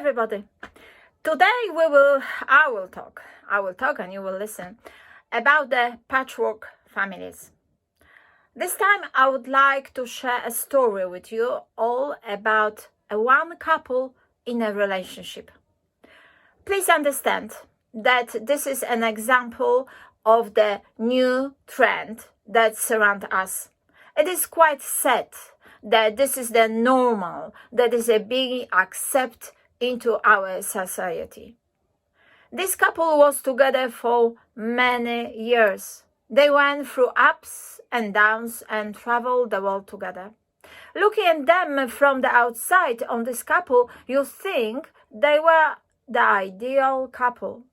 everybody. Today I will talk and you will listen about the patchwork families. This time I would like to share a story with you all about one couple in a relationship. Please understand that this is an example of the new trend that surrounds us. It is quite sad that this is the normal, that is a big accept into our society. This couple was together for many years. They went through ups and downs and traveled the world together. Looking at them from the outside on this couple, you think they were the ideal couple,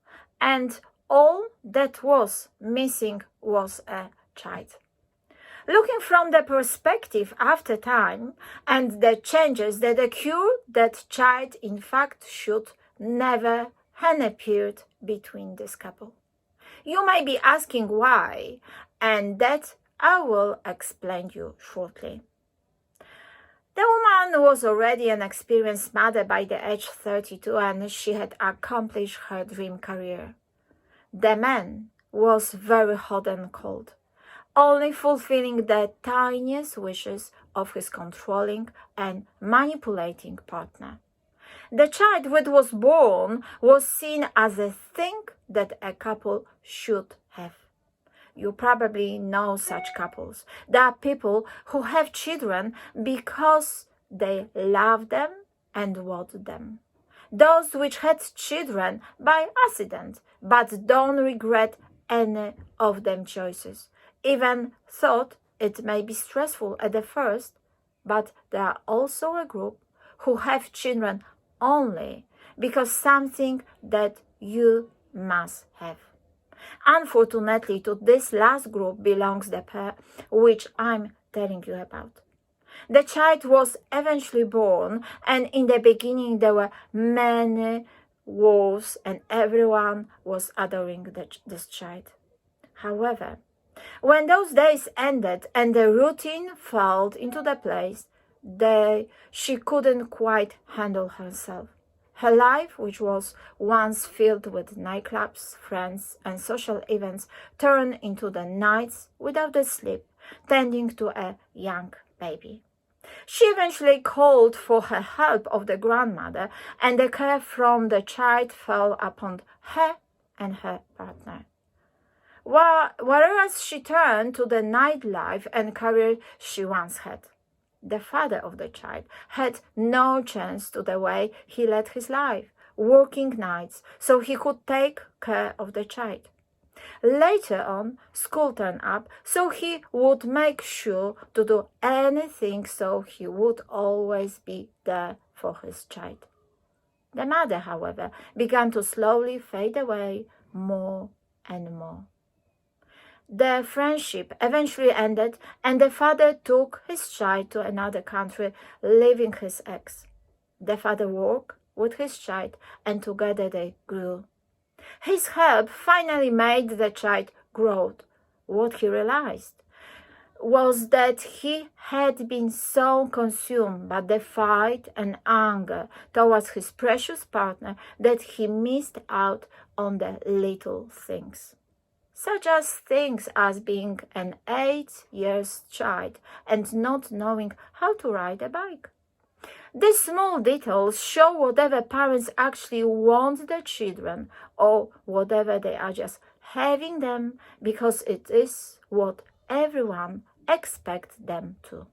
and all that was missing was a child. Looking from the perspective after time and the changes that occurred, that child in fact should never have appeared between this couple. You may be asking why, and that I will explain you shortly. The woman was already an experienced mother by the age 32 and she had accomplished her dream career. The man was very hot and cold, only fulfilling the tiniest wishes of his controlling and manipulating partner. The child which was born was seen as a thing that a couple should have. You probably know such couples. There are people who have children because they love them and want them. Those which had children by accident but don't regret any of them choices. Even thought it may be stressful at the first, but there are also a group who have children only because something that you must have. Unfortunately, to this last group belongs the pair which I'm telling you about. The child was eventually born, and in the beginning there were many wars and everyone was adoring this child. However, when those days ended and the routine fell into the place, she couldn't quite handle herself. Her life, which was once filled with nightclubs, friends, and social events, turned into the nights without a sleep, tending to a young baby. She eventually called for her help of the grandmother, and the care from the child fell upon her and her partner. Whereas she turned to the nightlife and career she once had. The father of the child had no chance to the way he led his life, working nights, so he could take care of the child. Later on, school turned up, so he would make sure to do anything so he would always be there for his child. The mother, however, began to slowly fade away more and more. Their friendship eventually ended and the father took his child to another country, leaving his ex. The father worked with his child and together they grew. His help finally made the child grow. What he realized was that he had been so consumed by the fight and anger towards his precious partner that he missed out on the little things, such as things as being an 8-year child and not knowing how to ride a bike. These small details show whatever parents actually want their children, or whatever they are just having them because it is what everyone expects them to.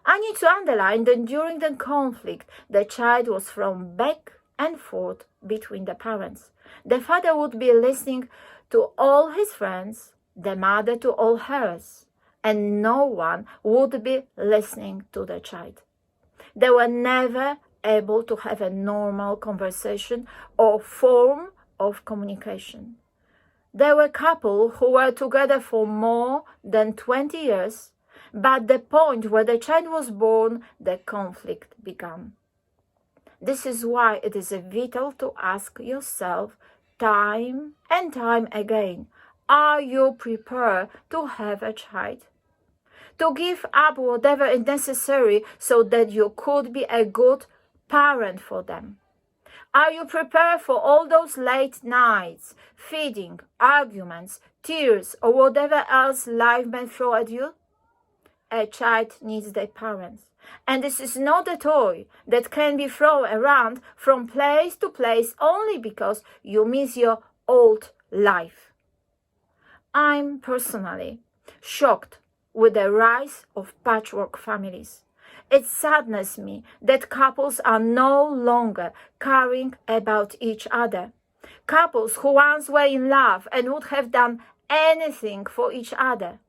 I need to underline that during the conflict, the child was thrown back and forth between the parents. The father would be listening to all his friends, the mother to all hers, and no one would be listening to the child. They were never able to have a normal conversation or form of communication. There were couples who were together for more than 20 years, but the point where the child was born, the conflict began. This is why it is vital to ask yourself time and time again, are you prepared to have a child? To give up whatever is necessary so that you could be a good parent for them. Are you prepared for all those late nights, feeding, arguments, tears, or whatever else life may throw at you? A child needs their parents. And this is not a toy that can be thrown around from place to place only because you miss your old life. I'm personally shocked with the rise of patchwork families. It saddens me that couples are no longer caring about each other. Couples who once were in love and would have done anything for each other.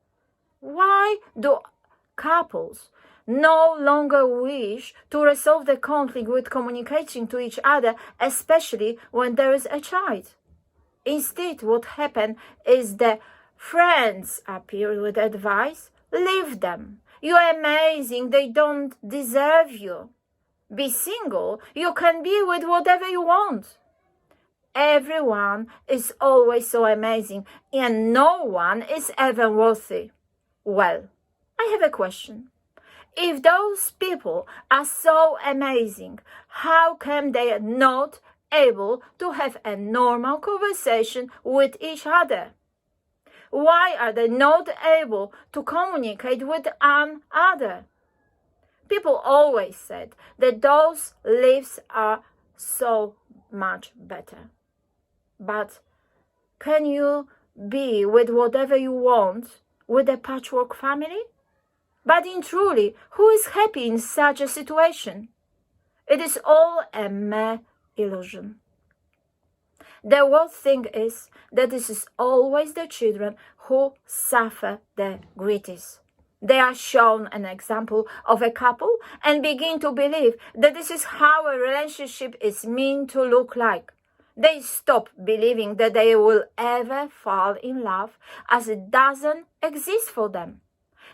Why do couples no longer wish to resolve the conflict with communicating to each other, especially when there is a child? Instead, what happened is the friends appear with advice. Leave them. You're amazing. They don't deserve you. Be single. You can be with whatever you want. Everyone is always so amazing, and no one is ever worthy. Well, I have a question. If those people are so amazing, how come they are not able to have a normal conversation with each other? Why are they not able to communicate with another? People always said that those lives are so much better. But can you be with whatever you want with a patchwork family? But in truly, who is happy in such a situation? It is all a mere illusion. The worst thing is that this is always the children who suffer the Gritties. They are shown an example of a couple and begin to believe that this is how a relationship is meant to look like. They stop believing that they will ever fall in love, as it doesn't exist for them.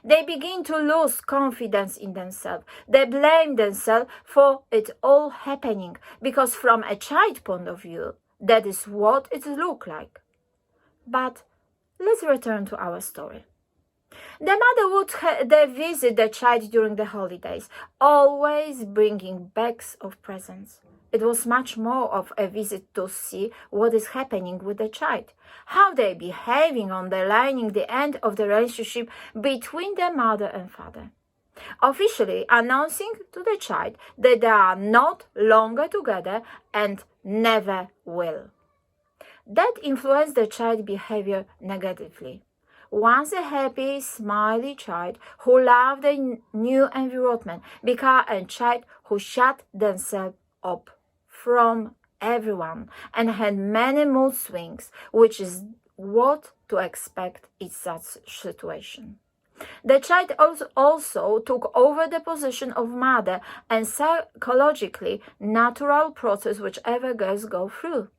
They begin to lose confidence in themselves. They blame themselves for it all happening because from a child point of view, that is what it looks like. But let's return to our story. The mother would visit the child during the holidays, always bringing bags of presents. It was much more of a visit to see what is happening with the child, how they are behaving, underlining the end of the relationship between the mother and father, officially announcing to the child that they are not longer together and never will. That influenced the child's behavior negatively. Once a happy, smiley child who loved the new environment became a child who shut themselves up from everyone and had many mood swings, which is what to expect in such situation. The child also took over the position of mother, and psychologically natural process whichever girls go through.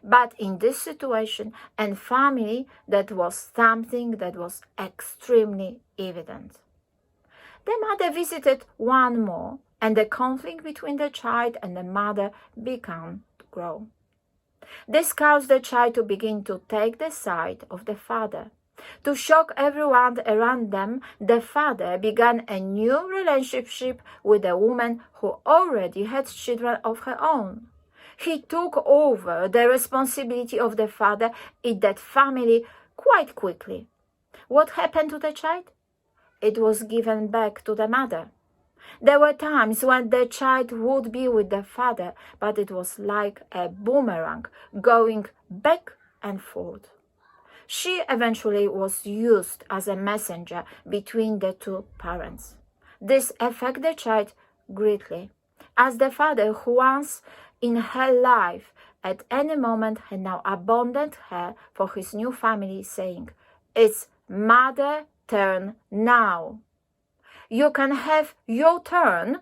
But in this situation and family, that was something that was extremely evident. The mother visited one more, and the conflict between the child and the mother began to grow. This caused the child to begin to take the side of the father. To shock everyone around them, the father began a new relationship with a woman who already had children of her own. He took over the responsibility of the father in that family quite quickly. What happened to the child? It was given back to the mother. There were times when the child would be with the father, but it was like a boomerang going back and forth. She eventually was used as a messenger between the two parents. This affected the child greatly, as the father who once in her life at any moment had now abandoned her for his new family, saying, "It's mother turn now. You can have your turn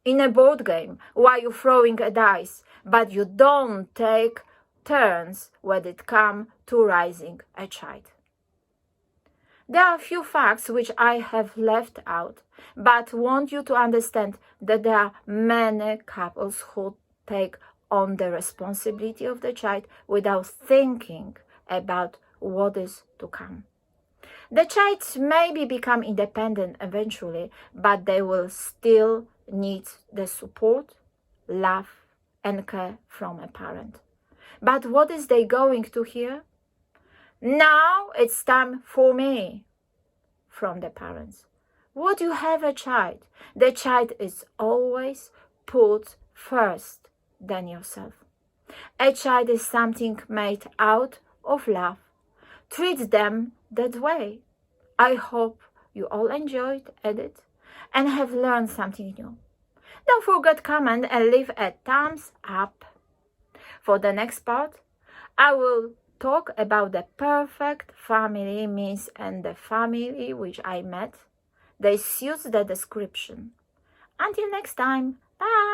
in a board game while you're throwing a dice, but you don't take turns when it comes to raising a child." There are a few facts which I have left out, but want you to understand that there are many couples who take on the responsibility of the child without thinking about what is to come. The child maybe become independent eventually, but they will still need the support, love, and care from a parent. But what is they going to hear? Now it's time for me from the parents. Would you have a child? The child is always put first than yourself. A child is something made out of love. Treat them that way. I hope you all enjoyed it and have learned something new. Don't forget comment and leave a thumbs up. For the next part, I will talk about the perfect family means and the family which I met. They suit the description. Until next time, bye!